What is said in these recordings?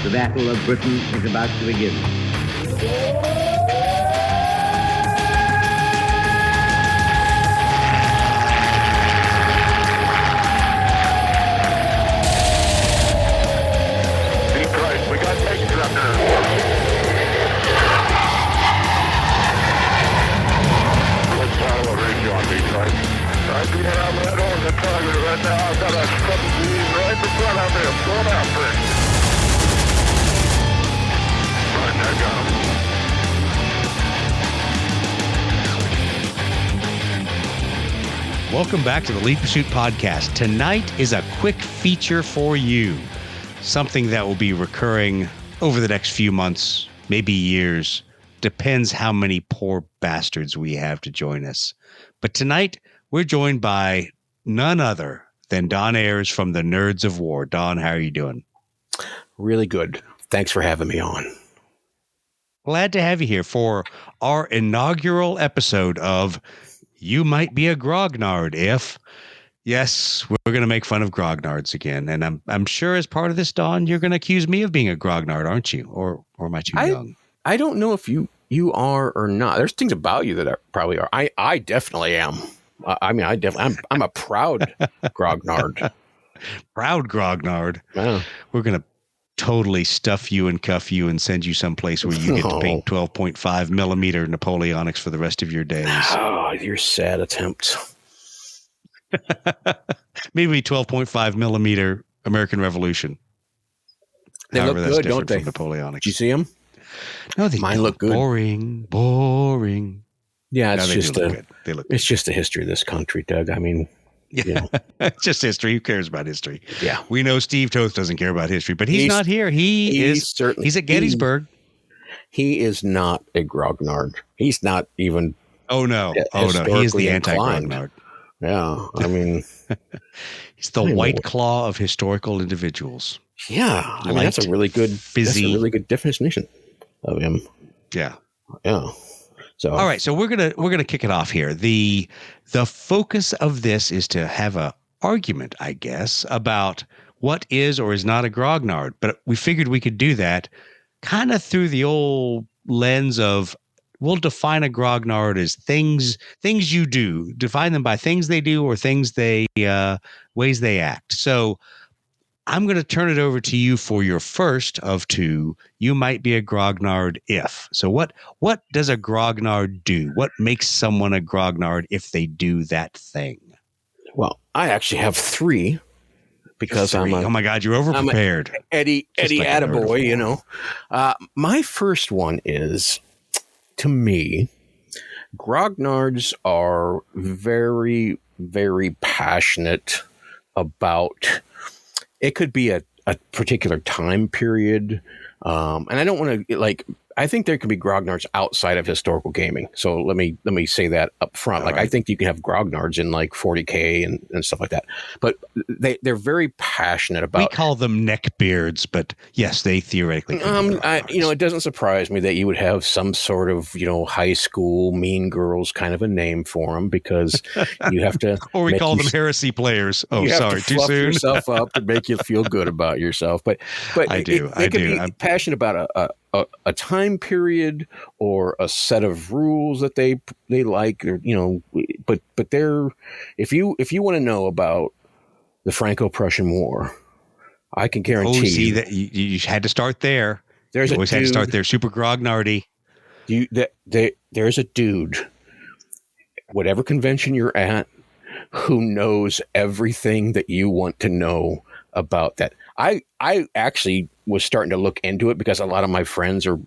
The Battle of Britain is about to begin. Deep right, we got tanks up there. Let's follow a range on deep right. I'm right on the target right now. I've got a couple right in front of me. I'm going after it. Right, I got him. Welcome back to the Lead Pursuit Podcast. Tonight is a quick feature for you. Something that will be recurring over the next few months, maybe years. Depends how many poor bastards we have to join us. But tonight, we're joined by none other than Don Ayers from the Nerds of War. Don, how are you doing? Really good. Thanks for having me on. Glad to have you here for our inaugural episode of You Might Be a Grognard If. Yes, we're going to make fun of grognards again. And I'm sure as part of this, Don, you're going to accuse me of being a grognard, aren't you? Or am I too young? I don't know if you are or not. There's things about you that probably are. I definitely am. I'm a proud grognard. Proud grognard. Yeah. We're going to totally stuff you and cuff you and send you someplace where you get to paint 12.5 millimeter Napoleonics for the rest of your days. Oh, your sad attempt. Maybe 12.5 millimeter American Revolution. They However, look that's good, don't different they? from Napoleonics. Did you see them? No, they Mine look good. Boring. Yeah, No, it's it's just the history of this country, Doug. I mean, it's just history. Who cares about history? Yeah. We know Steve Toth doesn't care about history, but he's not here. He's at Gettysburg. He is not a grognard. He's not even. Oh no. He is the anti-grognard. Yeah. I mean, he's the white claw of historical individuals. Yeah. I mean, that's a really good, definition of him. Yeah. Yeah. So, all right, so we're gonna kick it off here. The focus of this is to have a argument, I guess, about what is or is not a grognard. But we figured we could do that kind of through the old lens of we'll define a grognard as things you do. Define them by things they do or things they ways they act. So I'm going to turn it over to you for your first of two. You might be a grognard if. So what does a grognard do? What makes someone a grognard if they do that thing? Well, I actually have three because oh my God, you're overprepared. Eddie attaboy, you know. My first one is, to me, grognards are very, very passionate about. It could be a particular time period. And I don't want to I think there could be grognards outside of historical gaming. So let me say that up front. All right. I think you can have grognards in 40K and stuff like that. But they're very passionate about. We call them neckbeards, but yes, they theoretically. It doesn't surprise me that you would have some sort of high school Mean Girls kind of a name for them because you have to. Or we call them heresy players. Oh, sorry, too soon. Yourself up to make you feel good about yourself. But I do. I'm passionate about a time period or a set of rules that they like, or, but they're, if you want to know about the Franco-Prussian War, I can guarantee you that you had to start there. Had to start there. Super grognardy. There's a dude, whatever convention you're at, who knows everything that you want to know about that. I actually was starting to look into it because a lot of my friends are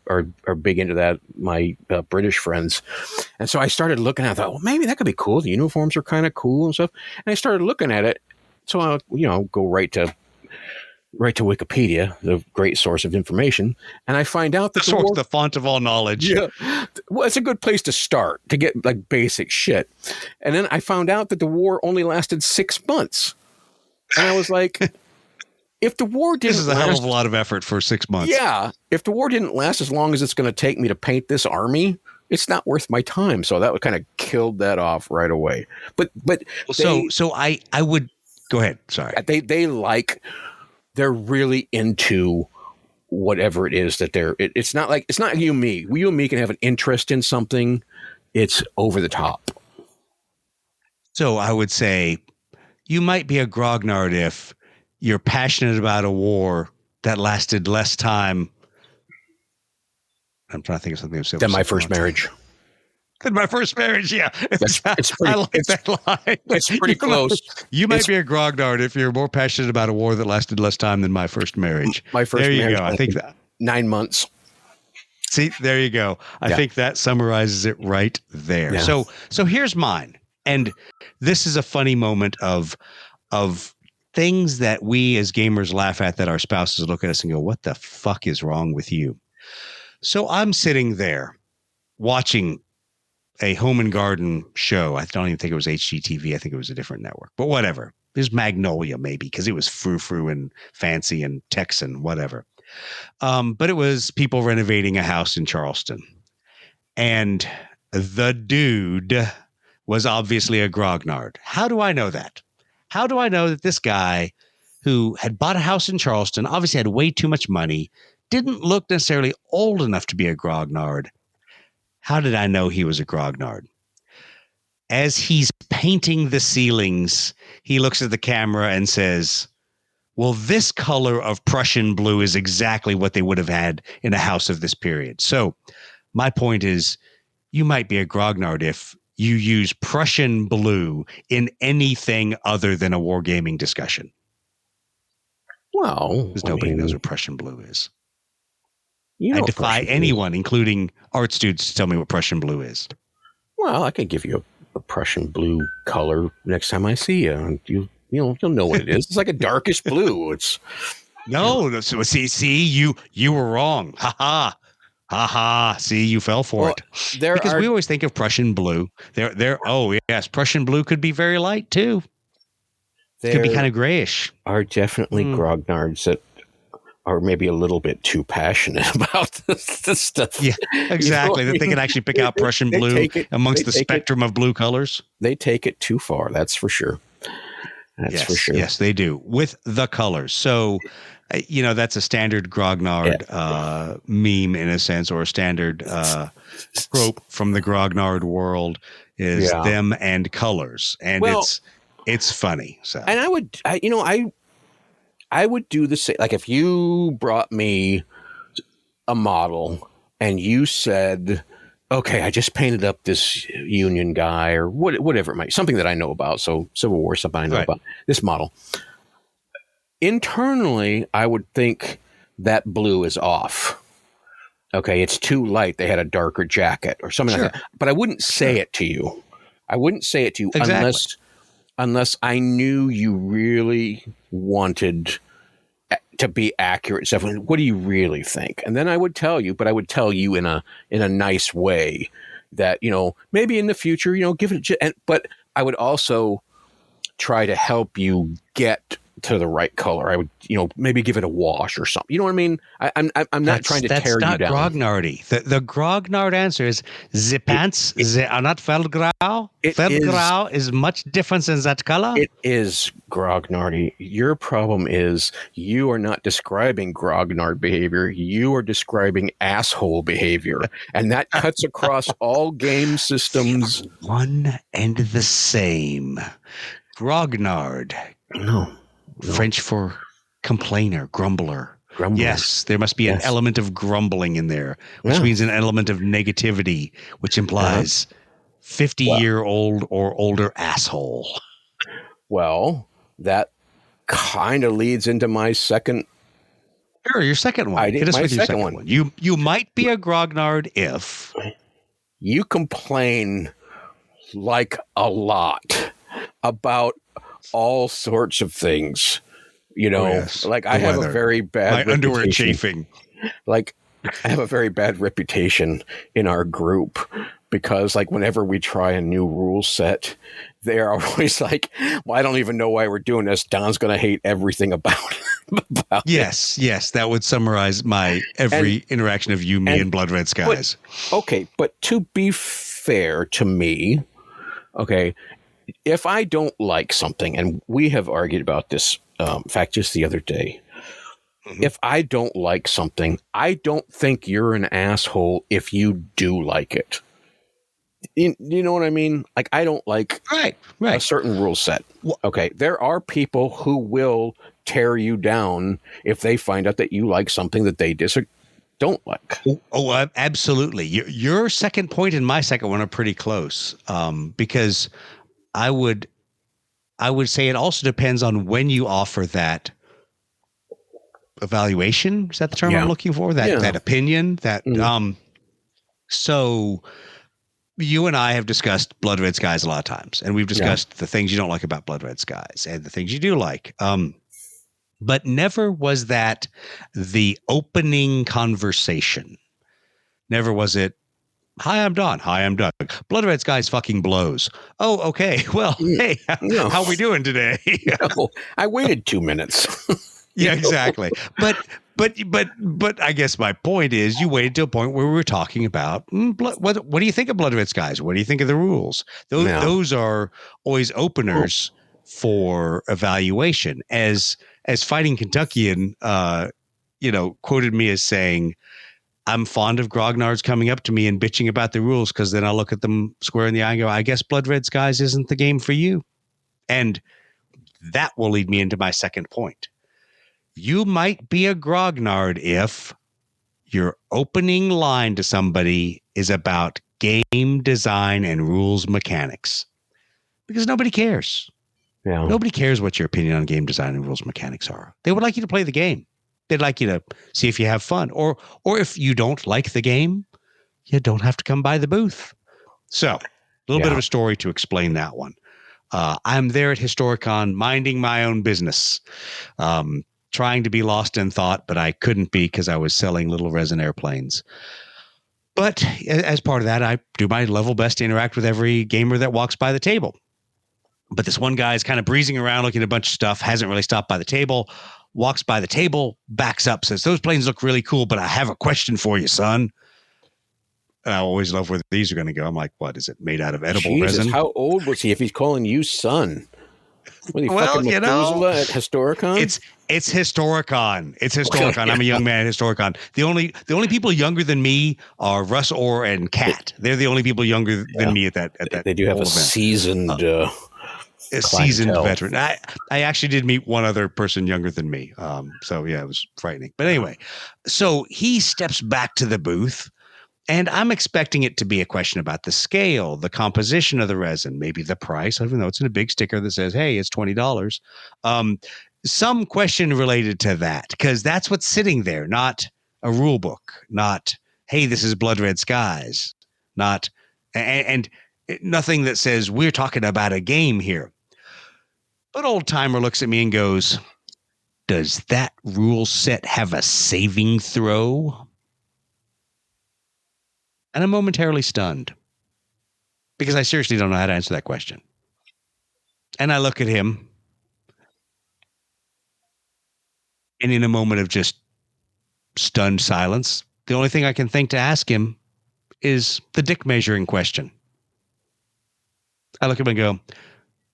big into that, my British friends. And so I started looking at it. I thought, well, maybe that could be cool. The uniforms are kind of cool and stuff. And I started looking at it. So I'll go right to Wikipedia, the great source of information. And I find out that the font of all knowledge. Yeah. Well, it's a good place to start to get basic shit. And then I found out that the war only lasted 6 months. And I was like, if the war didn't This is a hell of a lot of effort for 6 months. Yeah. If the war didn't last as long as it's going to take me to paint this army, it's not worth my time. So that would kind of killed that off right away. But so I would go ahead. Sorry. They're really into whatever it is that it's not like you and me. You and me can have an interest in something. It's over the top. So I would say you might be a grognard if you're passionate about a war that lasted less time. I'm trying to think of something. Than my first marriage. Than my first marriage, yeah. It's pretty, I like that line. It's pretty close. You might be a grognard if you're more passionate about a war that lasted less time than my first marriage. My first there you marriage. go. I think that 9 months. See, there you go. I think that summarizes it right there. Yeah. So here's mine. And this is a funny moment of things that we as gamers laugh at that our spouses look at us and go, what the fuck is wrong with you? So I'm sitting there watching a home and garden show. I don't even think it was HGTV. I think it was a different network, but whatever. It was Magnolia maybe because it was frou-frou and fancy and Texan, whatever. But it was people renovating a house in Charleston. And the dude was obviously a grognard. How do I know that? How do I know that this guy who had bought a house in Charleston, obviously had way too much money, didn't look necessarily old enough to be a grognard? How did I know he was a grognard? As he's painting the ceilings, he looks at the camera and says, well, this color of Prussian blue is exactly what they would have had in a house of this period. So my point is, you might be a grognard if you use Prussian blue in anything other than a wargaming discussion. Well, because nobody knows what Prussian blue is. I defy anyone, including art students, to tell me what Prussian blue is. Well, I could give you a Prussian blue color next time I see you. You'll know what it is. It's like a darkish blue. It's see, you were wrong. Ha ha. Ha ha. See, you fell for it. Because we always think of Prussian blue. Oh yes, Prussian blue could be very light too. It could be kind of grayish. Are definitely grognards that are maybe a little bit too passionate about this stuff. Yeah, exactly. That they can actually pick out Prussian blue amongst the spectrum of blue colors. They take it too far. That's for sure. That's for sure. Yes, they do with the colors. So, that's a standard grognard meme in a sense, or a standard trope from the grognard world is them and colors, and it's funny. So, and I would do the same. Like if you brought me a model and you said, okay, I just painted up this Union guy or whatever it might be, something that I know about. So Civil War, something I know about this model. Internally, I would think that blue is off. Okay, it's too light. They had a darker jacket or something like that. But I wouldn't say it to you. I wouldn't say it to you unless I knew you really wanted to be accurate stuff. What do you really think? And then I would tell you, but I would tell you in a nice way that, maybe in the future, give it but I would also try to help you get to the right color. I would, maybe give it a wash or something. You know what I mean? I'm not trying to tear you down. That's not grognardy. The grognard answer is the pants. They are not feldgrau. Feldgrau is much different than that color. It is grognardy. Your problem is you are not describing grognard behavior. You are describing asshole behavior, and that cuts across all game systems. One and the same. Grognard. No. French for complainer, grumbler. Yes, there must be an element of grumbling in there, which means an element of negativity, which implies 50-year-old or older asshole. Well, that kind of leads into my second. Sure, your second one. Hit us with your second one. You might be a grognard if you complain like a lot about all sorts of things, like I have a very bad my underwear chafing. Like I have a very bad reputation in our group because like whenever we try a new rule set, they are always like, well, I don't even know why we're doing this. Don's going to hate everything about it. Yes. That would summarize my every interaction of you, me, and Blood Red Skies. But to be fair to me, if I don't like something, and we have argued about this, in fact, just the other day, if I don't like something, I don't think you're an asshole if you do like it. You know what I mean? Like, I don't like Right. a certain rule set. Okay, there are people who will tear you down if they find out that you like something that they don't like. Absolutely. Your second point and my second one are pretty close, because I would say it also depends on when you offer that evaluation. Is that the term I'm looking for? That opinion. So you and I have discussed Blood Red Skies a lot of times, and we've discussed the things you don't like about Blood Red Skies and the things you do like. But never was that the opening conversation. Never was it, "Hi, I'm Don. Hi, I'm Doug. Blood Red Skies fucking blows." Oh, okay. Well, hey, how we doing today? No, I waited 2 minutes. Yeah, exactly. But I guess my point is, you waited to a point where we were talking about what do you think of Blood Red Skies? What do you think of the rules? Those are always openers for evaluation. As Fighting Kentuckian, quoted me as saying, "I'm fond of grognards coming up to me and bitching about the rules, because then I'll look at them square in the eye and go, I guess Blood Red Skies isn't the game for you." And that will lead me into my second point. You might be a grognard if your opening line to somebody is about game design and rules mechanics, because nobody cares. Yeah. Nobody cares what your opinion on game design and rules mechanics are. They would like you to play the game. They'd like you to see if you have fun, or if you don't like the game, you don't have to come by the booth. So a little bit of a story to explain that one. I'm there at Historicon, minding my own business, trying to be lost in thought, but I couldn't be because I was selling little resin airplanes. But as part of that, I do my level best to interact with every gamer that walks by the table. But this one guy is kind of breezing around, looking at a bunch of stuff, hasn't really stopped by the table, walks by the table, backs up, says, "Those planes look really cool, but I have a question for you, son." And I always love where these are going to go. I'm like, what is it, made out of edible resin? How old was he if he's calling you son? Was he fucking Methuselah at Historicon? It's Historicon. It's Historicon. Okay. I'm a young man at Historicon. The only people younger than me are Russ Orr and Kat. They're the only people younger than me at that. They do have a seasoned veteran. I actually did meet one other person younger than me. So yeah, it was frightening. But anyway, so he steps back to the booth, and I'm expecting it to be a question about the scale, the composition of the resin, maybe the price, even though it's in a big sticker that says, "Hey, it's $20." Some question related to that, because that's what's sitting there, not a rule book, not, "Hey, this is Blood Red Skies," not, and nothing that says we're talking about a game here. But Old Timer looks at me and goes, "Does that rule set have a saving throw?" And I'm momentarily stunned, because I seriously don't know how to answer that question. And I look at him, and in a moment of just stunned silence, the only thing I can think to ask him is the dick measuring question. I look at him and go,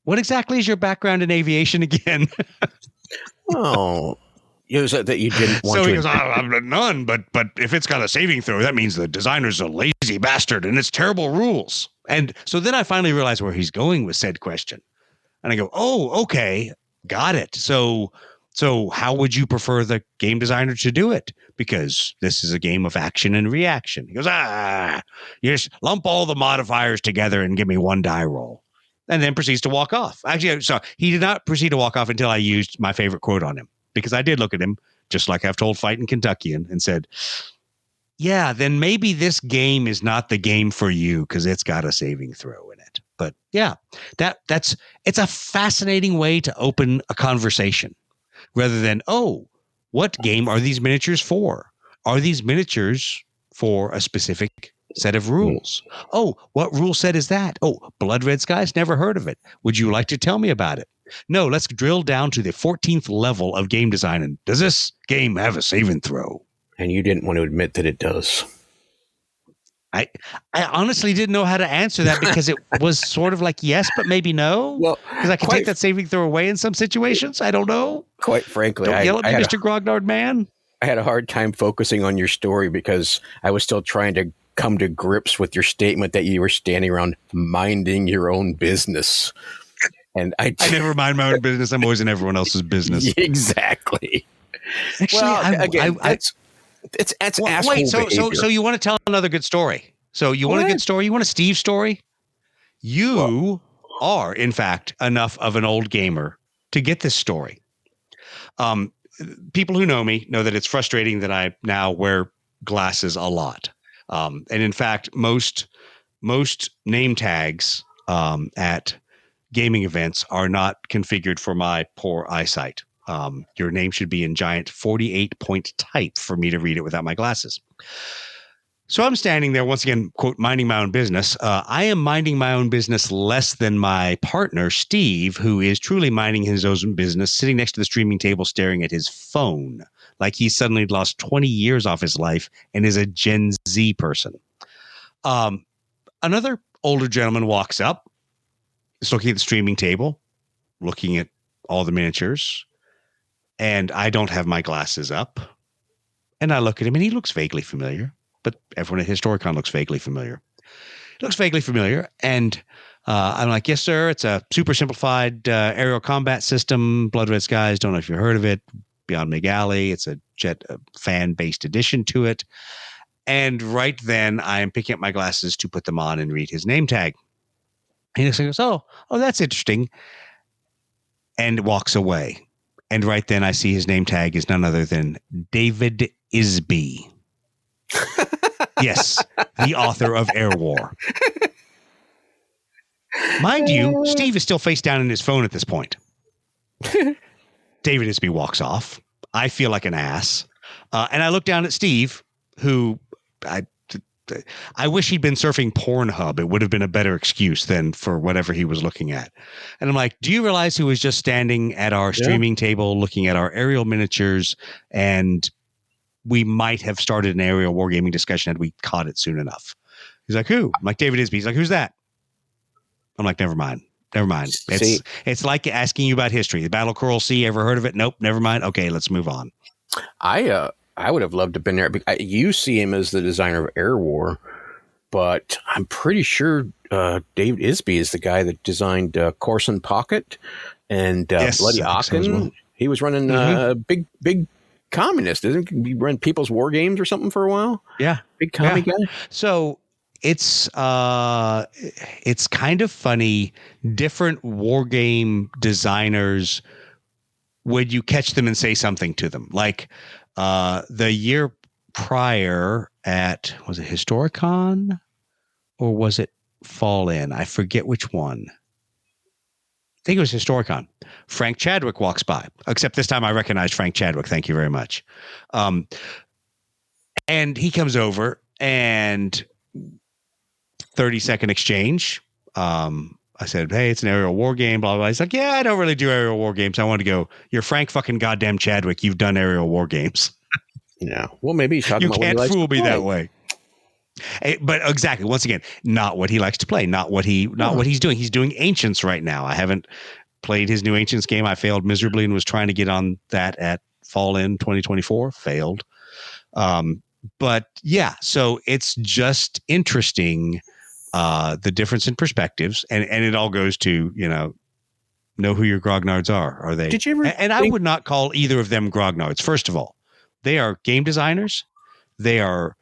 "What exactly is your background in aviation again?" Oh, you said that you didn't want to. So he goes, "I'm none, but if it's got a saving throw, that means the designer's a lazy bastard and it's terrible rules." And so then I finally realized where he's going with said question. And I go, "Oh, okay, got it. So how would you prefer the game designer to do it? Because this is a game of action and reaction." He goes, "You just lump all the modifiers together and give me one die roll." And then proceeds to walk off. Actually, so he did not proceed to walk off until I used my favorite quote on him, because I did look at him, just like I've told Fighting Kentuckian, and said, "Yeah, then maybe this game is not the game for you, because it's got a saving throw in it." But yeah, it's a fascinating way to open a conversation, rather than, "Oh, what game are these miniatures for? Are these miniatures for a specific set of rules? Oh, what rule set is that? Oh, Blood Red Skies, never heard of it. Would you like to tell me about it?" No, let's drill down to the 14th level of game design. And does this game have a saving throw? And you didn't want to admit that it does. I honestly didn't know how to answer that because it was sort of like yes, but maybe no. Well, Because I can take that saving throw away in some situations. I don't know. Quite frankly, Don't yell at me, Mr. Grognard man. I had a hard time focusing on your story because I was still trying to come to grips with your statement that you were standing around minding your own business. And I never mind my own business. I'm always in everyone else's business. Exactly. Actually, it's asshole wait. behavior. So you want to tell another good story? So you want a good story? You want a Steve story? You are, in fact, enough of an old gamer to get this story. People who know me know that it's frustrating that I now wear glasses a lot. And in fact, most name tags at gaming events are not configured for my poor eyesight. Your name should be in giant 48-point type for me to read it without my glasses. So I'm standing there once again, quote, minding my own business. I am minding my own business less than my partner, Steve, who is truly minding his own business, sitting next to the streaming table, staring at his phone, like he suddenly lost 20 years off his life and is a Gen Z person. Another older gentleman walks up, is looking at the streaming table, looking at all the miniatures, and I don't have my glasses up. And I look at him, and he looks vaguely familiar. But everyone at Historicon looks vaguely familiar. It looks vaguely familiar. And I'm like, yes, sir. It's a super simplified aerial combat system. Blood Red Skies. Don't know if you've heard of it. Beyond McGalley. It's a Jet fan-based addition to it. And right then, I am picking up my glasses to put them on and read his name tag. And he goes, oh, that's interesting. And walks away. And right then, I see his name tag is none other than David Isby. Yes, the author of Air War. Mind you, Steve is still face down in his phone at this point. David Isby walks off. I feel like an ass. And I look down at Steve, who I wish he'd been surfing Pornhub. It would have been a better excuse than for whatever he was looking at. And I'm like, do you realize who was just standing at our streaming table looking at our aerial miniatures, and we might have started an aerial wargaming discussion had we caught it soon enough? He's like, who? I'm like, David Isby. He's like, who's that? I'm like, never mind. It's like asking you about history. The Battle of Coral Sea, ever heard of it? Nope, never mind. Okay, let's move on. I would have loved to have been there. You see him as the designer of Air War, but I'm pretty sure David Isby is the guy that designed Corson Pocket and Bloody Aachen. Well. He was running big communist, isn't he? He ran People's War Games or something for a while. Yeah, big commie guy. So it's kind of funny. Different war game designers, when you catch them and say something to them, like the year prior at, was it Historicon or was it Fall In? I forget which one. I think it was Historicon. Frank Chadwick walks by, except this time I recognized Frank Chadwick. Thank you very much. And he comes over and 30-second exchange. I said, hey, it's an aerial war game, blah, blah. He's like, yeah, I don't really do aerial war games. I want to go, you're Frank fucking goddamn Chadwick. You've done aerial war games. Yeah. Well, maybe he's talking about what he likes to play. You can't fool me that way. But exactly, once again, not what he likes to play, not what he's doing. He's doing Ancients right now. I haven't played his new Ancients game. I failed miserably and was trying to get on that at Fall In 2024. Failed. But yeah, so it's just interesting, the difference in perspectives, and it all goes to, know who your grognards are. Are they? Did you ever? And I would not call either of them grognards. First of all, they are game designers. They are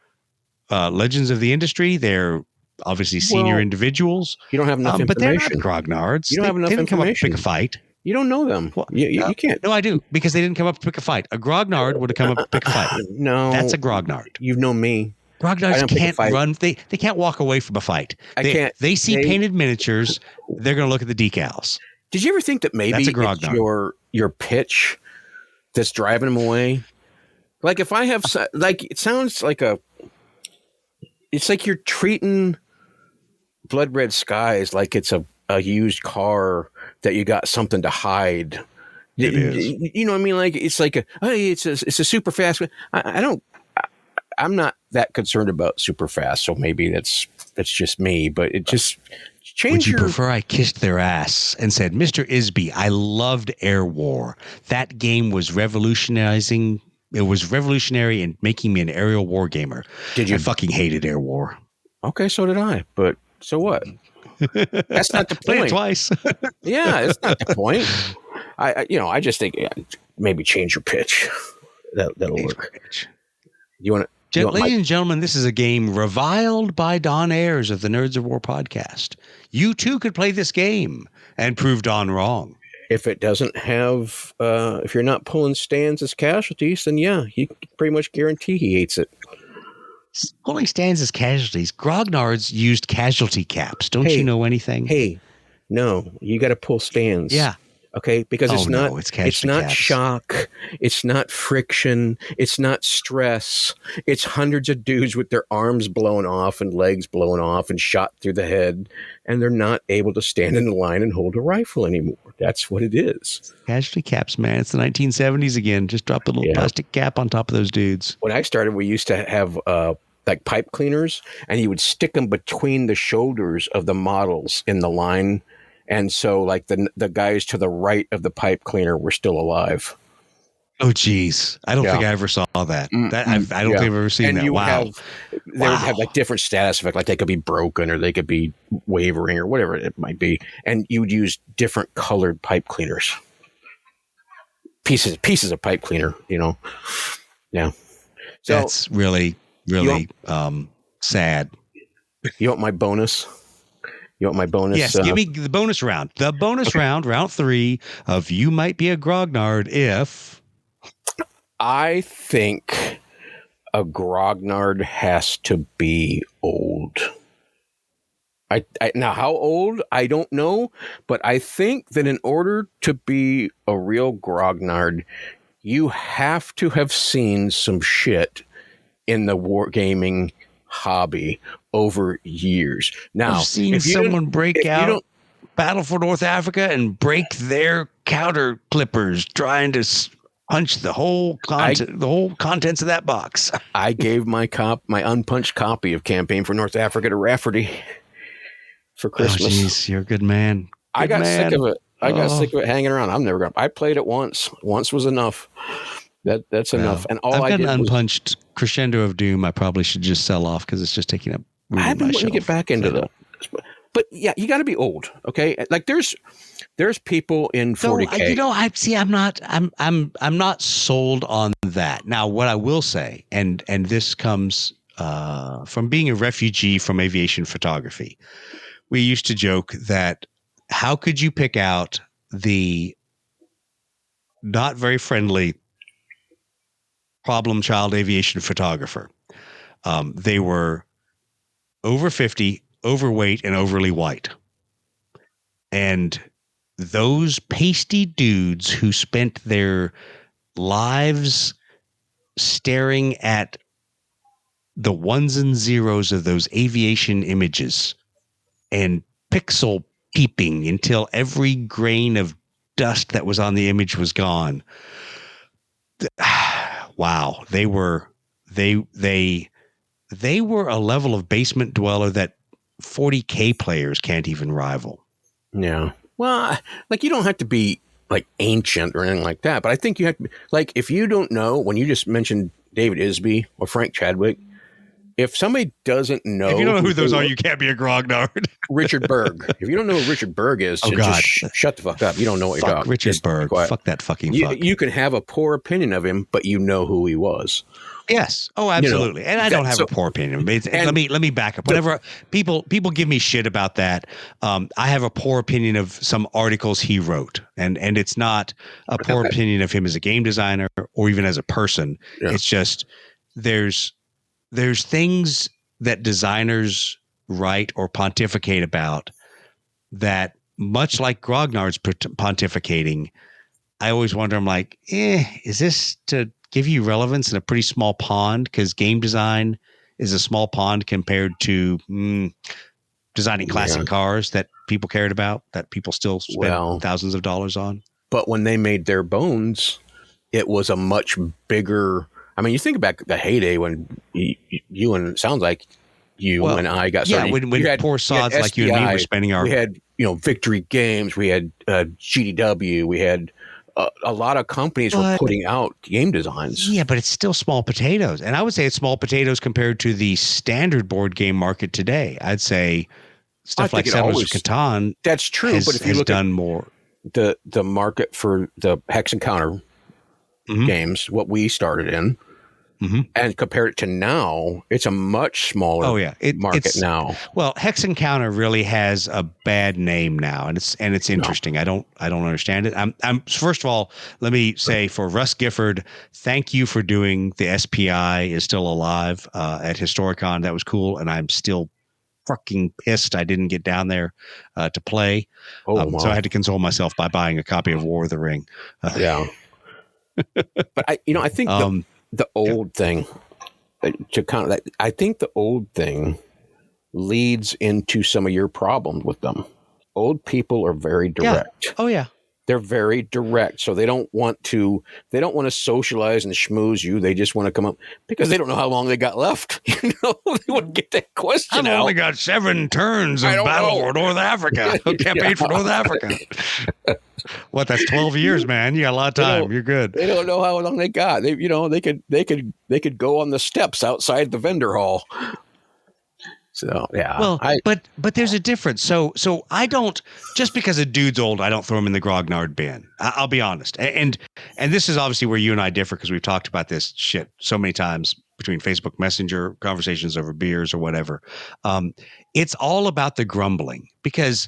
legends of the industry. They're obviously senior individuals. You don't have enough information. But they're not grognards. You don't have enough information. Come up to pick a fight. You don't know them. Well, you can't. No, I do, because they didn't come up to pick a fight. A grognard would have come up to pick a fight. No. That's a grognard. You've known me. Grognards can't run. They can't walk away from a fight. They see painted miniatures. They're going to look at the decals. Did you ever think that maybe it's your pitch that's driving them away? Like if I have, like, it sounds like it's like you're treating Blood Red Skies like it's a used car that you got something to hide. It is. You know what I mean? Like it's like it's a super fast. I don't. I'm not that concerned about super fast, so maybe that's just me. But it just change Would you your. prefer I kissed their ass and said, Mr. Isby, I loved Air War. That game was revolutionizing. It was revolutionary in making me an aerial war gamer. Did you? I fucking hated Air War. Okay, so did I. But so what? That's not the Played it point. twice. Yeah, that's not the point. I just think maybe change your pitch. That'll work. You want to? Ladies and gentlemen, this is a game reviled by Don Ayers of the Nerds of War podcast. You too could play this game and prove Don wrong. If it doesn't have, if you're not pulling stands as casualties, then yeah, you can pretty much guarantee he hates it. Pulling stands as casualties. Grognards used casualty caps. Don't you know anything? Hey, no, you got to pull stands. Yeah. Okay, because it's not caps. shock, it's not friction, it's not stress. It's hundreds of dudes with their arms blown off and legs blown off and shot through the head, and they're not able to stand in the line and hold a rifle anymore. That's what it is. Casualty caps, man. It's the 1970s again. Just drop a little plastic cap on top of those dudes. When I started, we used to have like pipe cleaners, and you would stick them between the shoulders of the models in the line. And so, like, the guys to the right of the pipe cleaner were still alive. Oh, geez. I don't think I ever saw that. I don't think I've ever seen and that. Wow. They would have, like, different status effect. Like, they could be broken or they could be wavering or whatever it might be. And you would use different colored pipe cleaners. Pieces of pipe cleaner, Yeah. So that's really, really sad. You want my bonus? You want my bonus? Yes, give me the bonus round. The bonus round, round 3 of You Might Be a Grognard if... I think a grognard has to be old. Now, how old? I don't know, but I think that in order to be a real grognard, you have to have seen some shit in the wargaming hobby over years. Now, I've seen someone break out Battle for North Africa and break their counter clippers trying to punch the whole contents of that box. I gave my unpunched copy of Campaign for North Africa to Rafferty for Christmas. Oh, jeez, you're a good man. I got sick of it. I got sick of it hanging around. I'm never going. I played it once. Once was enough. That's enough. And all I've I got did an was unpunched Crescendo of Doom. I probably should just sell off because it's just taking up. I've been wanting to get back into that. But yeah, you got to be old, okay? Like there's people in 40K. I'm not sold on that. Now, what I will say, and this comes from being a refugee from aviation photography, we used to joke that how could you pick out the not very friendly problem child aviation photographer? They were over 50, overweight, and overly white. And those pasty dudes who spent their lives staring at the ones and zeros of those aviation images and pixel peeping until every grain of dust that was on the image was gone. Wow, they were a level of basement dweller that 40K players can't even rival. Yeah. Well, like you don't have to be like ancient or anything like that, but I think you have to be, like, if you don't know, when you just mentioned David Isby or Frank Chadwick, if somebody doesn't know, if you don't know who those are, you can't be a grognard. Richard Berg. If you don't know who Richard Berg is, just shut the fuck up. You don't know what you're talking. Richard Berg. Fuck that fucking fuck. You can have a poor opinion of him, but you know who he was. Yes. Oh, absolutely. And I don't have a poor opinion. Let me back up. Whenever people give me shit about that, I have a poor opinion of some articles he wrote, and it's not a poor opinion of him as a game designer or even as a person. Yeah. It's just there's things that designers write or pontificate about that, much like Grognard's pontificating, I always wonder, I'm like, is this to give you relevance in a pretty small pond? Because game design is a small pond compared to designing classic cars that people cared about, that people still spend thousands of dollars on. But when they made their bones, it was a much bigger I mean, you think about the heyday when you and it sounds like you and I got started. Yeah, when poor sods like you and me were spending our... We had, Victory Games. We had GDW. We had a lot of companies were putting out game designs. Yeah, but it's still small potatoes. And I would say it's small potatoes compared to the standard board game market today. I'd say stuff like Settlers of Catan. That's true, but if you look done at more, the market for the hex-and-counter games, what we started in, and compare it to now, it's a much smaller market now. Well, hex-and-counter really has a bad name now, and it's interesting. I don't understand it. I'm first of all, let me say for Russ Gifford, thank you for doing the SPI is still alive at Historicon. That was cool, and I'm still fucking pissed I didn't get down there to play. So I had to console myself by buying a copy of War of the Ring. Yeah. But I think the old thing I think the old thing leads into some of your problems with them. Old people are very direct. Yeah. Oh yeah. They're very direct. So they don't want to socialize and schmooze you. They just want to come up because they don't know how long they got left. They wouldn't get that question I've only got 7 turns of battle for North Africa. Campaign for North Africa. What? That's 12 years, man. You got a lot of time. You're good. They don't know how long they got. They could go on the steps outside the vendor hall. So yeah. Well, but there's a difference. So I don't, just because a dude's old, I don't throw him in the grognard bin. I'll be honest. And this is obviously where you and I differ, because we've talked about this shit so many times between Facebook Messenger conversations over beers or whatever. It's all about the grumbling, because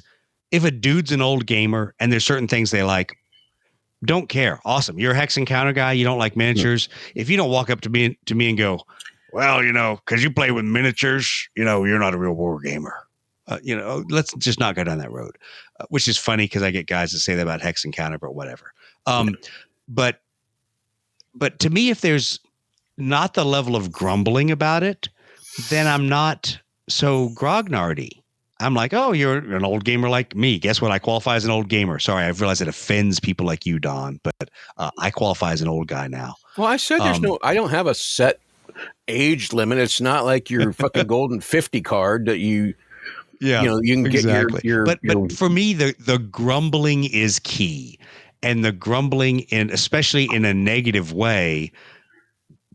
if a dude's an old gamer and there's certain things they like, don't care. Awesome. You're a hex-and-counter guy. You don't like miniatures. If you don't walk up to me and go, well, because you play with miniatures, you're not a real war gamer. Let's just not go down that road, which is funny because I get guys that say that about hex-and-counter, but whatever. But to me, if there's not the level of grumbling about it, then I'm not so grognardy. I'm like, oh, you're an old gamer like me. Guess what? I qualify as an old gamer. Sorry, I realize it offends people like you, Don, but I qualify as an old guy now. Well, I said I don't have a set age limit. It's not like your fucking golden 50 card that you can get your but for me, the grumbling is key, and the grumbling especially in a negative way,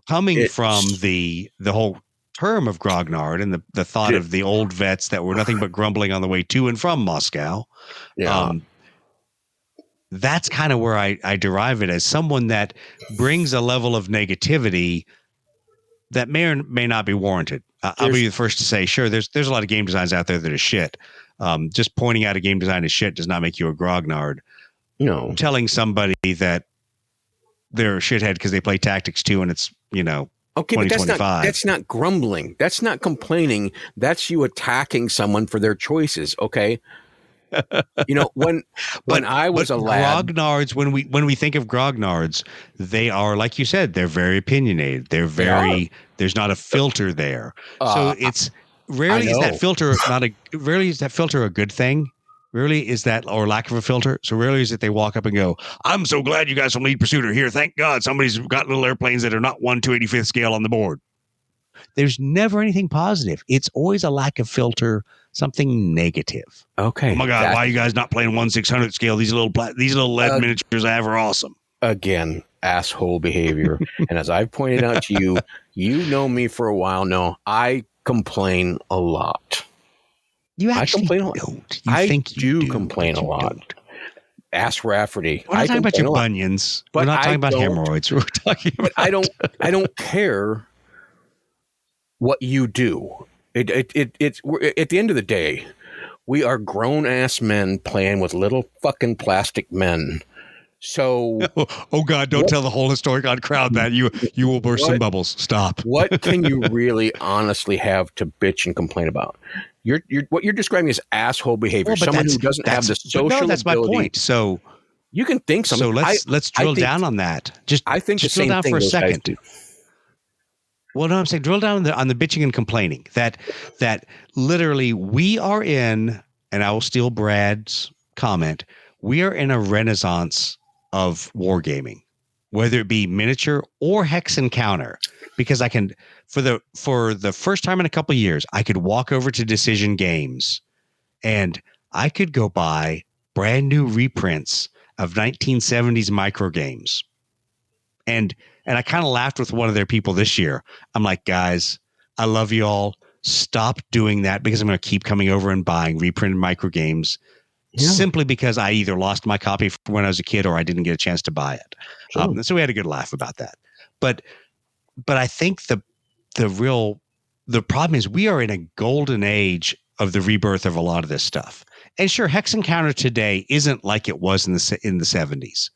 coming from the whole term of grognard and the thought of the old vets that were nothing but grumbling on the way to and from Moscow. Yeah. That's kind of where I derive it, as someone that brings a level of negativity that may or may not be warranted. I'll be the first to say, sure, there's a lot of game designs out there that are shit. Just pointing out a game design as shit does not make you a grognard. No. Telling somebody that they're a shithead because they play Tactics 2 and it's, okay, but that's not grumbling. That's not complaining. That's you attacking someone for their choices, okay? When I was a lad, grognards, when we think of grognards, they are, like you said, they're very opinionated. They're very, there's not a filter there. So it's rarely is that filter rarely is that filter a good thing. Rarely is that, or lack of a filter. So rarely is it they walk up and go, I'm so glad you guys from Lead Pursuit are here. Thank God somebody's got little airplanes that are not 1/285th scale on the board. There's never anything positive. It's always a lack of filter, something negative. Okay. Oh my God, why are you guys not playing 1/600 scale? These little lead miniatures I have are awesome. Again, asshole behavior. And as I've pointed out to you, you know me for a while now. I complain a lot. You actually don't. I do complain a lot. Ask Rafferty. We're not talking about your bunions. We're not talking about hemorrhoids. We're talking about. But I don't care what you do. It's at the end of the day, we are grown ass men playing with little fucking plastic men. So, oh God, don't tell the whole Historicon crowd that you will burst some bubbles. Stop. What can you really honestly have to bitch and complain about? What you're describing is asshole behavior. Someone who doesn't have the social ability. That's my point. So you can think something. So let's drill down on that. I think just drill down for a second. Well, no, I'm saying drill down on the bitching and complaining. That literally we are in, and I will steal Brad's comment, we are in a renaissance of wargaming. whether it be miniature or hex-and-counter, because I can, for the first time in a couple of years, I could walk over to Decision Games and I could go buy brand new reprints of 1970s micro games. And I kind of laughed with one of their people this year. I'm like, guys, I love you all. Stop doing that, because I'm going to keep coming over and buying reprinted micro games simply because I either lost my copy from when I was a kid or I didn't get a chance to buy it. Sure. So we had a good laugh about that. But I think the problem is we are in a golden age of the rebirth of a lot of this stuff. And sure, hex-and-counter today isn't like it was in the 70s.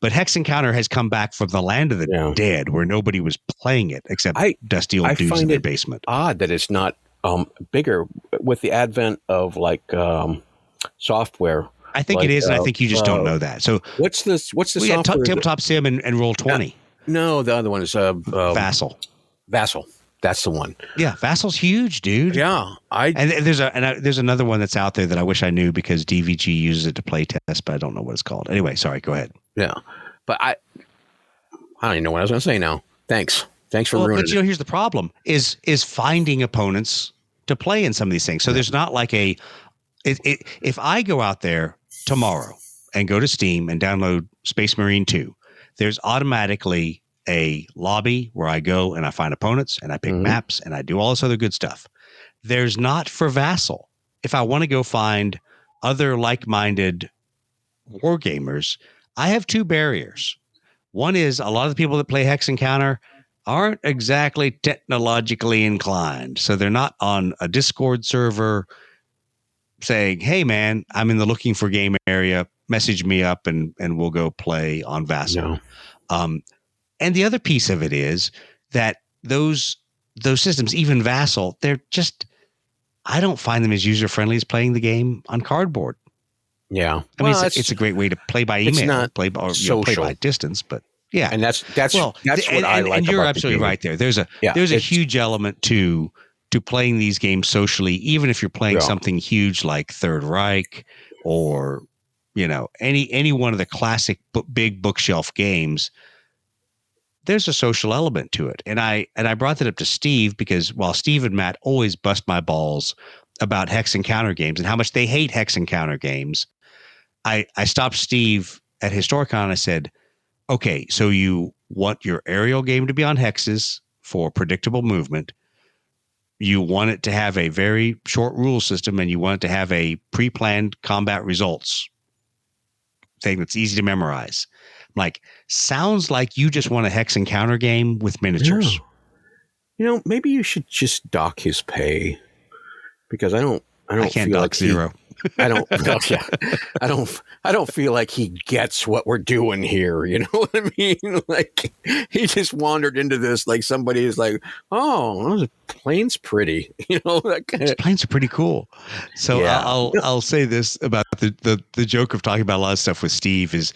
But hex-and-counter has come back from the land of the dead, where nobody was playing it except dusty old dudes in their basement. Odd that it's not bigger with the advent of like software. I think it is, and I think you just don't know that. So what's the software? Tabletop Sim and Roll20. No, the other one is Vassal. Vassal. That's the one. Yeah, Vassal's huge, dude. Yeah, there's another one that's out there that I wish I knew, because DVG uses it to play test, but I don't know what it's called. Anyway, sorry, go ahead. Yeah, but I don't even know what I was going to say now. Thanks for ruining it. But here's the problem: is finding opponents to play in some of these things. So there's not like if I go out there tomorrow and go to Steam and download Space Marine 2, there's automatically a lobby where I go and I find opponents and I pick maps and I do all this other good stuff. There's not for Vassal. If I want to go find other like-minded wargamers, I have two barriers. One is a lot of the people that play hex-and-counter aren't exactly technologically inclined. So they're not on a Discord server saying, hey man, I'm in the looking for game area, message me up and we'll go play on Vassal. No. And the other piece of it is that those systems, even Vassal, they're just, I don't find them as user-friendly as playing the game on cardboard. Yeah. I mean, it's a great way to play by email, not play by distance, but yeah. And that's what I like. And you're about absolutely right there. There's a huge element to playing these games socially, even if you're playing something huge like Third Reich or, any one of the classic big bookshelf games. There's a social element to it. And I brought that up to Steve because while Steve and Matt always bust my balls about hex-and-counter games and how much they hate hex-and-counter games, I stopped Steve at Historicon and I said, okay, so you want your aerial game to be on hexes for predictable movement. You want it to have a very short rule system, and you want it to have a pre-planned combat results thing that's easy to memorize. Like, sounds like you just want a hex-and-counter game with miniatures. Yeah. Maybe you should just dock his pay, because I can't feel dock like zero. I don't feel like he gets what we're doing here. You know what I mean? Like, he just wandered into this like somebody is like, oh, the plane's pretty. That kind of. Planes are pretty cool. So I'll say this about the joke of talking about a lot of stuff with Steve is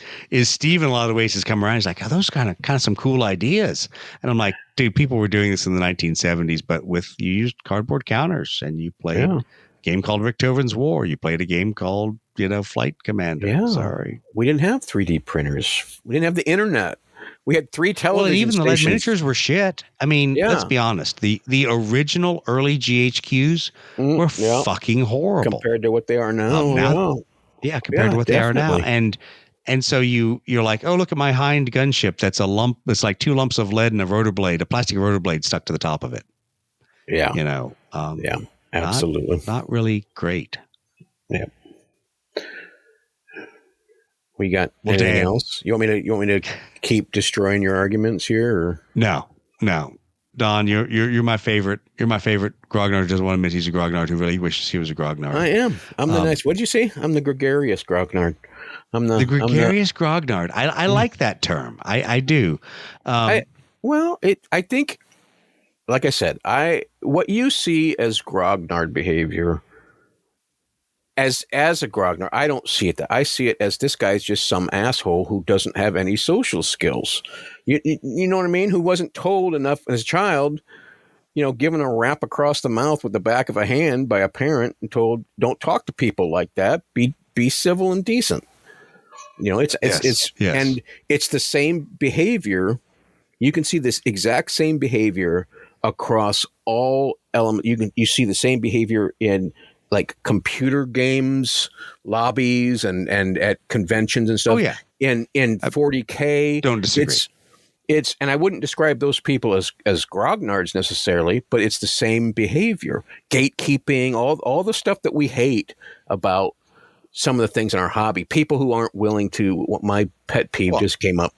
Steve in a lot of ways has come around. He's like, oh, those kind of some cool ideas. And I'm like, dude, people were doing this in the 1970s, but you used cardboard counters and you played a game called Richtoven's War. You played a game called, Flight Commander. Yeah. Sorry. We didn't have 3D printers. We didn't have the internet. We had 3 television and even stations. The miniatures were shit. I mean, let's be honest. The original early GHQs were fucking horrible. Compared to what they are now. Compared to what they are now. And so you're like, oh, look at my Hind gunship. That's a lump. It's like 2 lumps of lead and a rotor blade, a plastic rotor blade stuck to the top of it. Yeah. Absolutely. Not really great. Yeah. We got anything else? You want me to keep destroying your arguments here? Or? No. Don, you're my favorite. You're my favorite Grognard who doesn't want to admit he's a Grognard who really wishes he was a Grognard. I am. I'm the next. What did you say? I'm the gregarious Grognard. The gregarious Grognard. I like that term. I do. I think, like I said, what you see as Grognard behavior, as a Grognard, I don't see it that. I see it as this guy's just some asshole who doesn't have any social skills. You know what I mean? Who wasn't told enough as a child, given a rap across the mouth with the back of a hand by a parent and told, don't talk to people like that. Be civil and decent. It's Yes. and it's the same behavior. You can see this exact same behavior across all elements. You see the same behavior in like computer games, lobbies, and at conventions and stuff. Oh, yeah. In 40K, Don't disagree. It's and I wouldn't describe those people as grognards necessarily, but it's the same behavior, gatekeeping, all the stuff that we hate about some of the things in our hobby. People who aren't willing to. What my pet peeve just came up.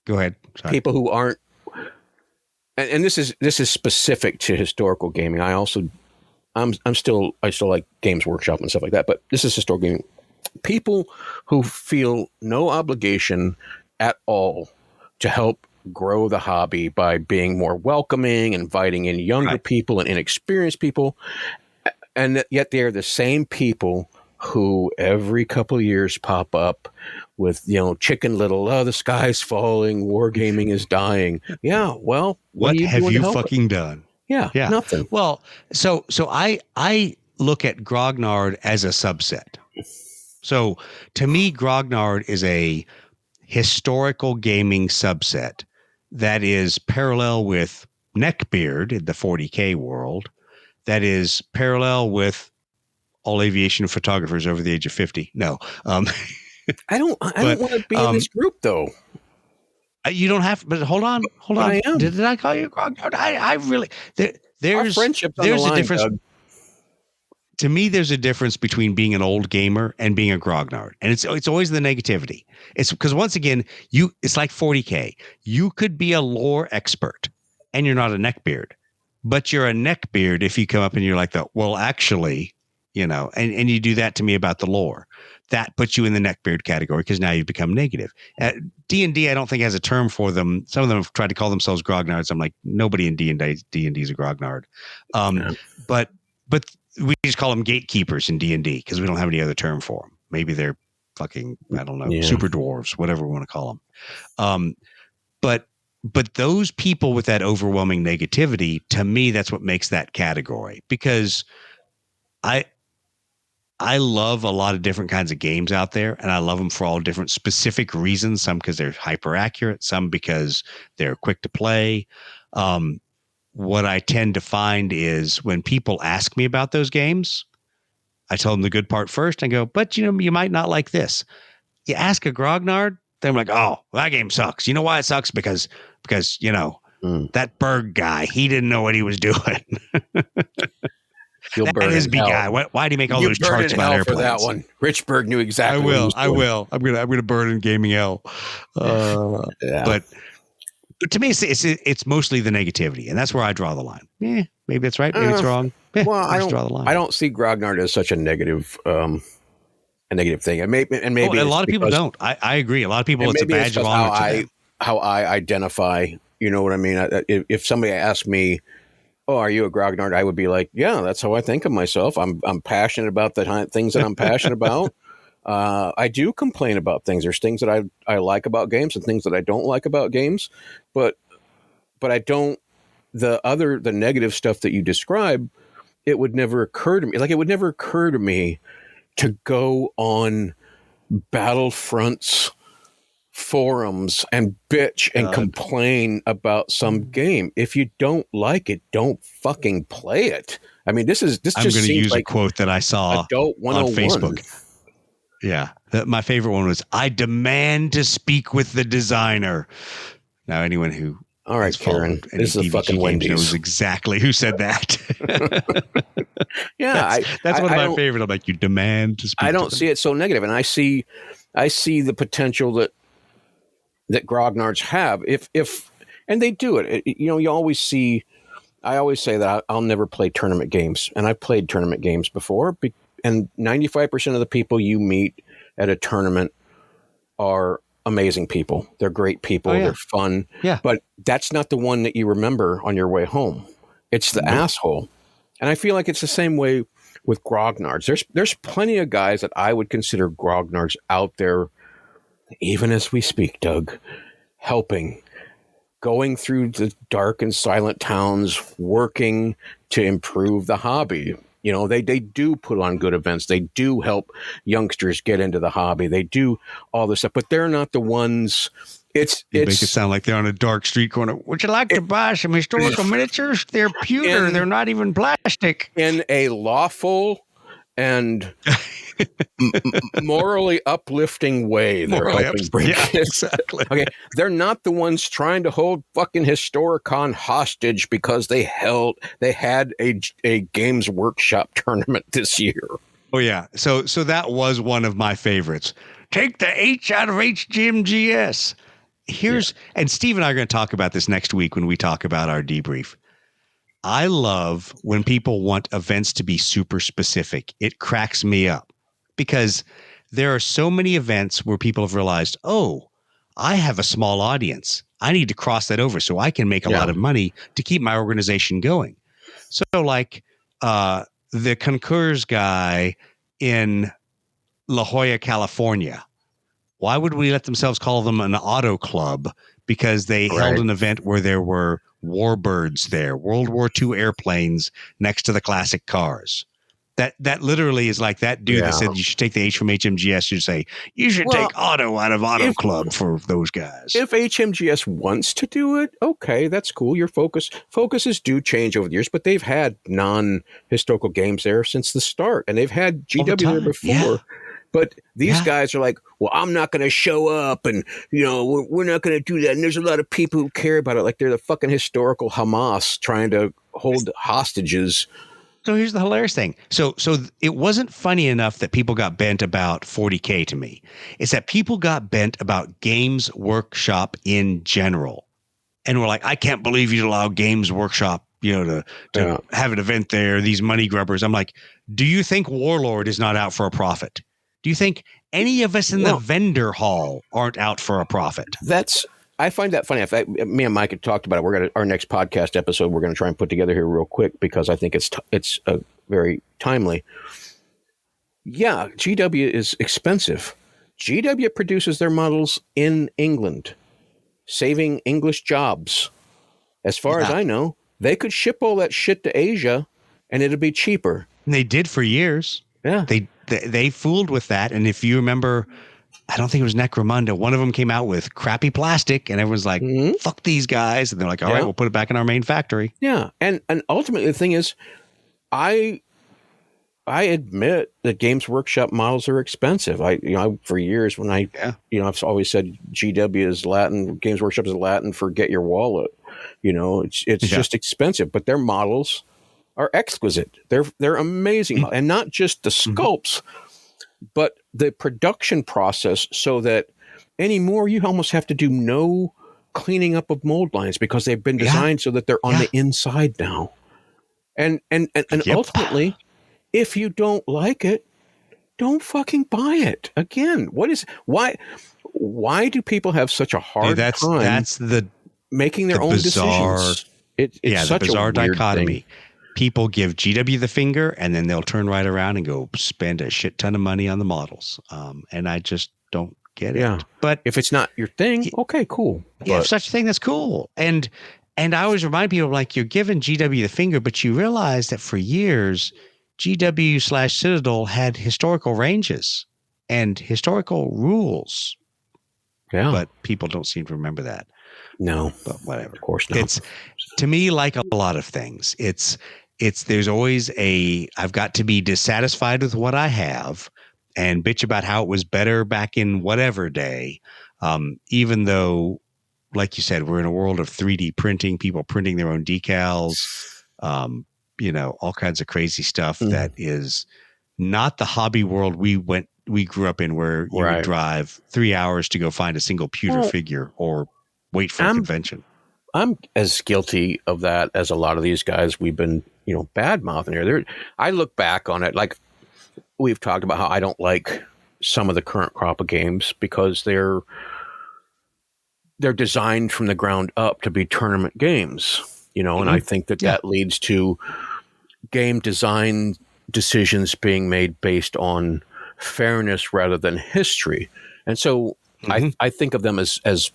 Go ahead. Sorry. People who aren't, and this is specific to historical gaming. I still like Games Workshop and stuff like that, but this is historical gaming. People who feel no obligation at all to help grow the hobby by being more welcoming, inviting in younger people and inexperienced people, and yet they're the same people who every couple of years pop up with, Chicken Little, the sky's falling, wargaming is dying. Yeah, well, What have you fucking done? Yeah, nothing. Well, so I look at Grognard as a subset. So to me, Grognard is a historical gaming subset that is parallel with Neckbeard in the 40K world, that is parallel with all aviation photographers over the age of 50. No. I don't want to be in this group, though. You don't have, but hold on. I am. Did I call you Grognard? I really, there's friendship's on there's the line, a difference. Doug. To me, there's a difference between being an old gamer and being a grognard, and it's always the negativity. It's because once again, it's like 40K. You could be a lore expert, and you're not a neckbeard, but you're a neckbeard if you come up and you're like, well, actually, and you do that to me about the lore. That puts you in the neckbeard category because now you've become negative. D&D, I don't think has a term for them. Some of them have tried to call themselves grognards. I'm like, nobody in D&D is a grognard. But we just call them gatekeepers in D&D because we don't have any other term for them. Maybe they're fucking, I don't know, super dwarves, whatever we want to call them. But those people with that overwhelming negativity, to me, that's what makes that category, because I love a lot of different kinds of games out there, and I love them for all different specific reasons. Some because they're hyper accurate, some because they're quick to play. What I tend to find is when people ask me about those games, I tell them the good part first and go, but you might not like this. You ask a grognard, they're like, oh, that game sucks. You know why it sucks? Because that Berg guy, he didn't know what he was doing. You'll burn his in big hell. guy. Why do you make all those charts about airplanes? For that one. Rich Berg knew exactly. I will. I'm gonna burn in gaming hell. But to me, it's mostly the negativity, and that's where I draw the line. Maybe that's right. Maybe it's wrong. Well, I draw the line. I don't see Grognard as such a negative thing. And maybe a lot of people don't. I agree. A lot of people, it's a badge of honor to them. How I identify. You know what I mean? If somebody asked me, "Oh, are you a grognard?" I would be like, "Yeah, that's how I think of myself. I'm passionate about the things that I'm passionate about. I do complain about things. There's things that I like about games and things that I don't like about games, but I don't. The negative stuff that you describe, it would never occur to me. Like, it would never occur to me to go on Battlefront's forums and bitch and complain about some game. If you don't like it, don't fucking play it. I mean, this I'm just going to seems use like a quote that I saw Adult on 101. Facebook. Yeah, my favorite one was, "I demand to speak with the designer." Now, anyone who all right, Karen, this is a fucking Wendy's. Knows exactly who said that. Yeah, that's one of my favorite. I'm like, you demand to speak. I don't see it so negative, and I see the potential that grognards have if and they do it. You always see. I always say that I'll never play tournament games, and I've played tournament games before. And 95% of the people you meet at a tournament are amazing people. They're great people. They're fun. Yeah. But that's not the one that you remember on your way home. It's the asshole. And I feel like it's the same way with grognards. There's plenty of guys that I would consider grognards out there, even as we speak, Doug, helping, going through the dark and silent towns, working to improve the hobby. You know, they do put on good events. They do help youngsters get into the hobby. They do all this stuff, but they're not the ones. You make it sound like they're on a dark street corner. Would you like to buy some historical miniatures? They're pewter. They're not even plastic. In a lawful and morally uplifting way. They're helping bring it. Exactly. Okay, they're not the ones trying to hold fucking Historicon hostage because they had a Games Workshop tournament this year. Oh yeah, so that was one of my favorites. Take the H out of HGMGS. And Steve and I are going to talk about this next week when we talk about our debrief. I love when people want events to be super specific. It cracks me up because there are so many events where people have realized, oh, I have a small audience. I need to cross that over so I can make a lot of money to keep my organization going. So like the Concours guy in La Jolla, California. Why would we let themselves call them an auto club? Because they held an event where there were warbirds there, World War II airplanes next to the classic cars. That literally is like that dude that said you should take the H from HMGS. Should say you should take auto out of Auto Club for those guys. If HMGS wants to do it, okay, that's cool. Your focuses do change over the years, but they've had non-historical games there since the start, and they've had GW there before. Yeah. But these guys are like, well, I'm not going to show up, and we're not going to do that. And there's a lot of people who care about it, like they're the fucking historical Hamas trying to hold hostages. So here's the hilarious thing. So it wasn't funny enough that people got bent about 40K to me. It's that people got bent about Games Workshop in general, and we're like, I can't believe you'd allow Games Workshop, to have an event there. These money grubbers. I'm like, do you think Warlord is not out for a profit? Do you think any of us in the vendor hall aren't out for a profit? I find that funny. Me and Mike had talked about it. Our next podcast episode, we're going to try and put together here real quick because I think it's very timely. Yeah, GW is expensive. GW produces their models in England, saving English jobs. As far as I know, they could ship all that shit to Asia and it'd be cheaper. And they did for years. Yeah. They fooled with that. And if you remember, I don't think it was Necromunda. One of them came out with crappy plastic and everyone's like, fuck these guys. And they're like, all right, we'll put it back in our main factory. Yeah. And ultimately the thing is, I admit that Games Workshop models are expensive. For years when I've always said GW is Latin, Games Workshop is Latin for get your wallet. It's just expensive, but their models are exquisite. They're amazing, and not just the sculpts, but the production process. So that anymore, you almost have to do no cleaning up of mold lines because they've been designed so that they're on the inside now. And ultimately, if you don't like it, don't fucking buy it. Again, why do people have such a hard time? That's the making their own decisions. It's such the bizarre a weird dichotomy. Thing. People give GW the finger and then they'll turn right around and go spend a shit ton of money on the models. And I just don't get it. But if it's not your thing, okay, cool. Yeah, if such a thing, that's cool. And I always remind people, like, you're giving GW the finger, but you realize that for years, GW/Citadel had historical ranges and historical rules. Yeah. But people don't seem to remember that. No. But whatever. Of course not. It's, to me, like a lot of things, there's always I've got to be dissatisfied with what I have and bitch about how it was better back in whatever day. Even though, like you said, we're in a world of 3D printing, people printing their own decals, all kinds of crazy stuff that is not the hobby world we grew up in, where you would drive 3 hours to go find a single pewter figure or wait for a convention. I'm as guilty of that as a lot of these guys we've been, bad mouthing here. I look back on it, like we've talked about how I don't like some of the current crop of games because they're designed from the ground up to be tournament games, and I think that leads to game design decisions being made based on fairness rather than history. And so I think of them as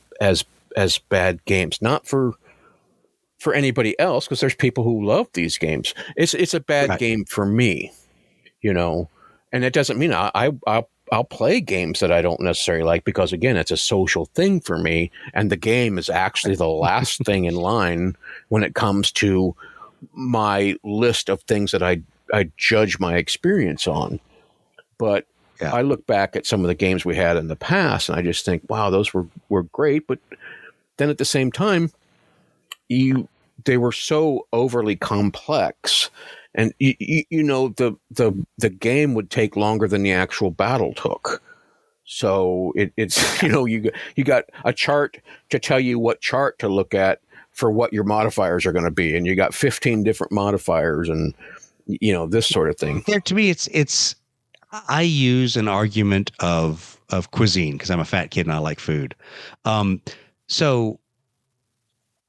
bad games, not for for anybody else, because there's people who love these games. It's a bad game for me, and it doesn't mean I'll play games that I don't necessarily like, because again, it's a social thing for me, and the game is actually the last thing in line when it comes to my list of things that I judge my experience on. But I look back at some of the games we had in the past, and I just think, wow, those were great. But then at the same time, they were so overly complex, and the game would take longer than the actual battle took. So it's you got a chart to tell you what chart to look at for what your modifiers are going to be, and you got 15 different modifiers, and this sort of thing. Yeah, to me, it's I use an argument of cuisine, because I'm a fat kid and I like food. So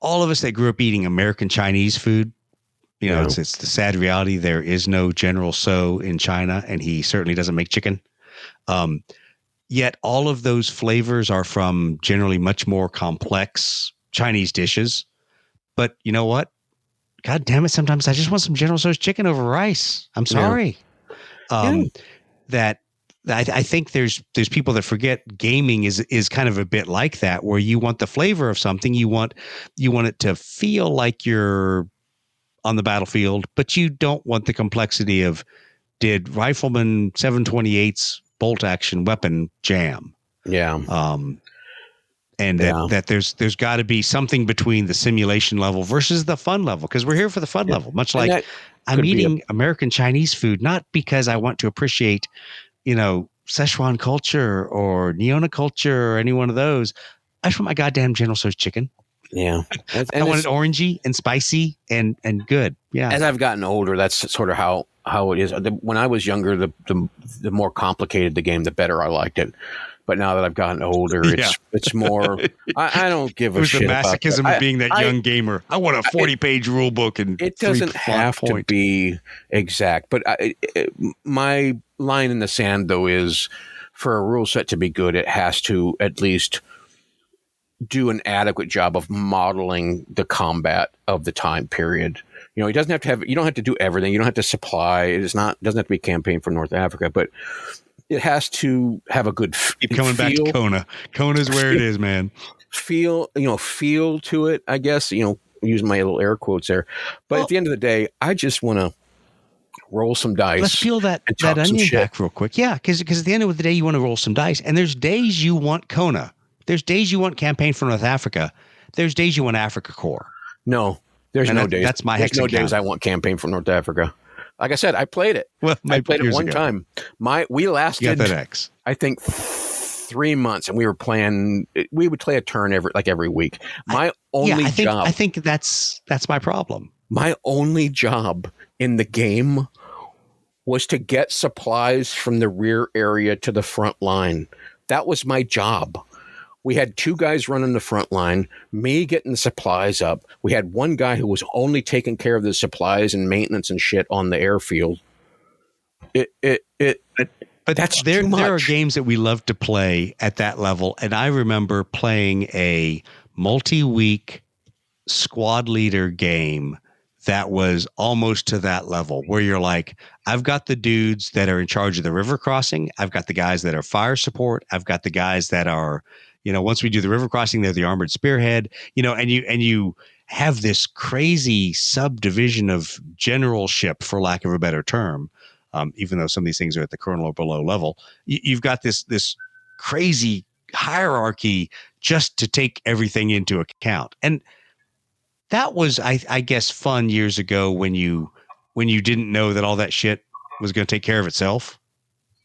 all of us that grew up eating American Chinese food, it's the sad reality. There is no General Tso in China, and he certainly doesn't make chicken. Yet all of those flavors are from generally much more complex Chinese dishes. But you know what? God damn it. Sometimes I just want some General Tso's chicken over rice. I'm sorry. That I think there's people that forget gaming is kind of a bit like that, where you want the flavor of something. You want it to feel like you're on the battlefield, but you don't want the complexity of, did Rifleman 728's bolt action weapon jam? Yeah. And that there's got to be something between the simulation level versus the fun level, because we're here for the fun level. Much like I'm eating American Chinese food, not because I want to appreciate, Szechuan culture or Neona culture or any one of those. I just want my goddamn General Tso's chicken. Yeah. I want it orangey and spicy and good. Yeah. As I've gotten older, that's sort of how it is. When I was younger, the more complicated the game, the better I liked it. But now that I've gotten older, it's more. I don't give a shit. It was the masochism of being that young gamer. I want a 40-page rule book, and it doesn't have to be exact. But my line in the sand, though, is for a rule set to be good, it has to at least do an adequate job of modeling the combat of the time period. It doesn't have to have. You don't have to do everything. You don't have to supply. Doesn't have to be a campaign for North Africa, but it has to have a good keep coming back to Kona. Kona's where it is, man. Feel to it, I guess, using my little air quotes there. But at the end of the day, I just want to roll some dice. Let's peel that onion back real quick. Yeah, because at the end of the day, you want to roll some dice. And there's days you want Kona. There's days you want campaign for North Africa. There's days you want Africa Corps. No, there's no days. That's my hex-and-counter. There's no days I want campaign for North Africa. Like I said, I played it. Well, I played it one time. We lasted, I think, 3 months, and we were playing. We would play a turn every week. I think that's my problem. My only job in the game was to get supplies from the rear area to the front line. That was my job. We had 2 guys running the front line, me getting the supplies up. We had 1 guy who was only taking care of the supplies and maintenance and shit on the airfield. But that's too much. There are games that we love to play at that level. And I remember playing a multi-week squad leader game that was almost to that level, where you're like, I've got the dudes that are in charge of the river crossing. I've got the guys that are fire support. I've got the guys that are, once we do the river crossing, they're the armored spearhead, and you have this crazy subdivision of generalship, for lack of a better term. Even though some of these things are at the colonel or below level, you've got this crazy hierarchy just to take everything into account. And that was, I guess, fun years ago when you didn't know that all that shit was going to take care of itself.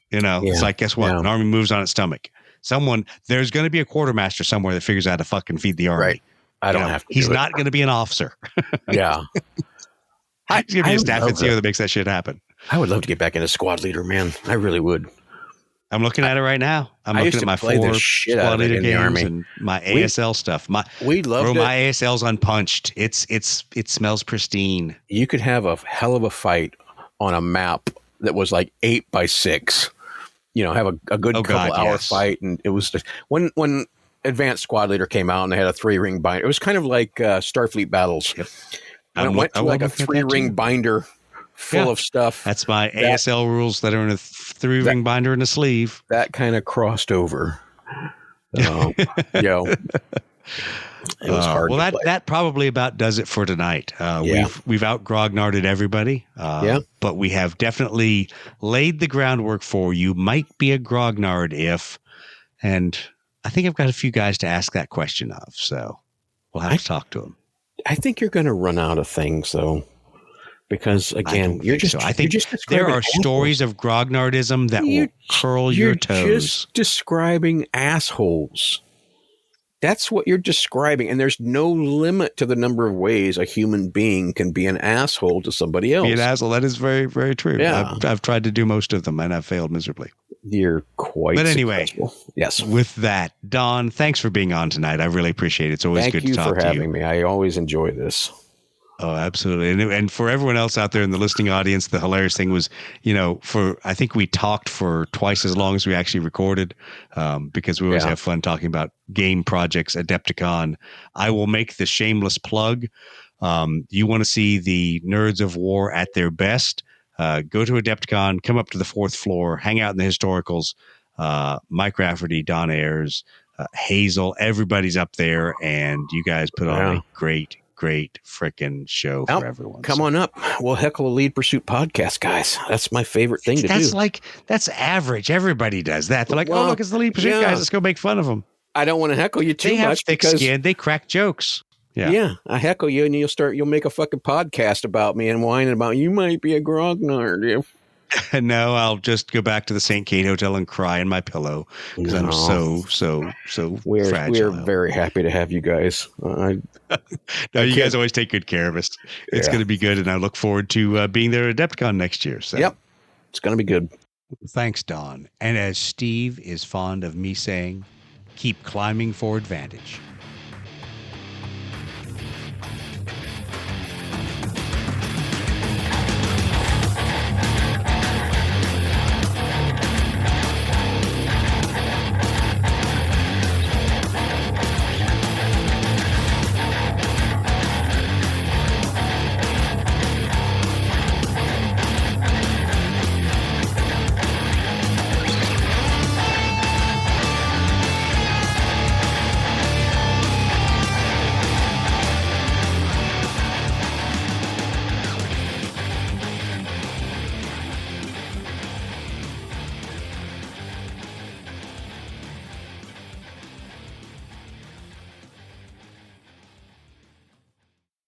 It's like, guess what? An army moves on its stomach. There's going to be a quartermaster somewhere that figures out how to fucking feed the army. Right. I don't have to. He's not going to be an officer. Yeah. He's going to be a staff NCO that makes that shit happen. I would love to get back into squad leader, man. I really would. I'm looking at it right now. I'm looking at my 4 squad leader games and my ASL stuff. We loved my ASL's unpunched. It smells pristine. You could have a hell of a fight on a map that was like 8x6. Have a good couple hour fight, and it was just when Advanced Squad Leader came out and they had a 3-ring binder. It was kind of like Starfleet Battles. Yep. Went to like a looking at that 3-ring too. binder full of stuff. That's my ASL rules that are in a 3-ring binder and a sleeve. That kind of crossed over. It was hard. Well, that probably about does it for tonight. We've out grognarded everybody. But we have definitely laid the groundwork for you. Might be a grognard if, and I think I've got a few guys to ask that question of. So we'll have to talk to them. I think you're going to run out of things though, because again, I think there are stories of grognardism that will curl your toes. You're just describing assholes. That's what you're describing. And there's no limit to the number of ways a human being can be an asshole to somebody else. Be an asshole. That is very, very true. Yeah. I've tried to do most of them and I've failed miserably. You're quite But anyway, successful. Yes. With that, Don, thanks for being on tonight. I really appreciate it. It's always good to talk to you. Thank you for having me. I always enjoy this. Oh, absolutely. And for everyone else out there in the listening audience, the hilarious thing was, I think we talked for twice as long as we actually recorded, because we always have fun talking about game projects, Adepticon. I will make the shameless plug. You want to see the Nerds of War at their best, go to Adepticon, come up to the 4th floor, hang out in the historicals. Mike Rafferty, Don Ayers, Hazel, everybody's up there, and you guys put on a great frickin' show for everyone. Come on up. We'll heckle a Lead Pursuit podcast, guys. That's my favorite thing to do. That's average. Everybody does that. They're like, oh, look, it's the Lead Pursuit guys. Let's go make fun of them. I don't want to heckle you too much thick skin. They crack jokes. Yeah. I heckle you and you'll make a fucking podcast about me and whining about you might be a grognard. No, I'll just go back to the St. Kate Hotel and cry in my pillow because I'm so fragile. We're very happy to have you guys. You guys always take good care of us. It's going to be good, and I look forward to being there at Adepticon next year. So. Yep, it's going to be good. Thanks, Don. And as Steve is fond of me saying, keep climbing for advantage.